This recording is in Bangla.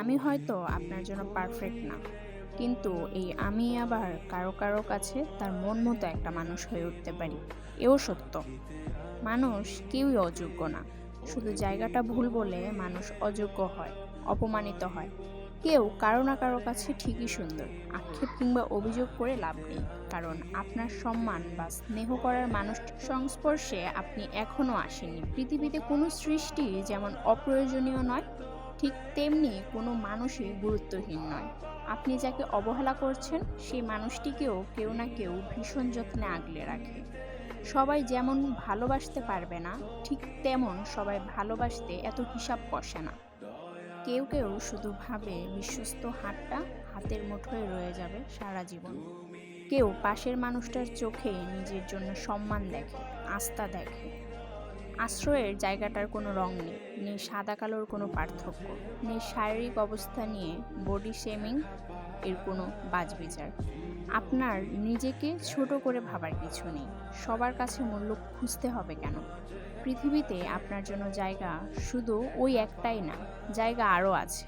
আমি হয়তো আপনার জন্য পারফেক্ট না, কিন্তু এই আমি আবার কারো কারো কাছে তার মন মতো একটা মানুষ হয়ে উঠতে পারি। এও সত্য। মানুষ কেউই অযোগ্য না। শুধু জায়গাটা ভুল বলে মানুষ অযোগ্য হয়, অপমানিত হয়। কেউ কারো না কারো কাছে ঠিকই সুন্দর। আক্ষেপ কিংবা অভিযোগ করে লাভ নেই। কারণ আপনার সম্মান বা স্নেহ করার মানুষটির সংস্পর্শে আপনি এখনো আসেননি। পৃথিবীতে কোনো সৃষ্টি যেমন অপ্রয়োজনীয় নয়, ঠিক তেমনি কোনো মানুষই গুরুত্বহীন নয়। আপনি যাকে অবহেলা করছেন সেই মানুষটিকেও কেউ না কেউ ভীষণ যত্নে আগলে রাখে। সবাই যেমন ভালোবাসতে পারবে না, ঠিক তেমন সবাই ভালোবাসতে এত হিসাব কষে না। কেউ কেউ শুধু ভাবে বিশ্বস্ত হাতটা হাতের মুঠোয় রয়ে যাবে সারা জীবন। কেউ পাশের মানুষটার চোখে নিজের জন্য সম্মান দেখে, আস্থা দেখে। আশ্রয়ের জায়গাটার কোনো রং নেই, নেই সাদা কালোর কোনো পার্থক্য, নেই শারীরিক অবস্থা নিয়ে বডি শেমিং এর কোনো বাছবিচার। আপনার নিজেকে ছোট করে ভাবার কিছু নেই। সবার কাছে মূল্য খুঁজতে হবে কেন? পৃথিবীতে আপনার জন্য জায়গা শুধু ওই একটাই না, জায়গা আরও আছে।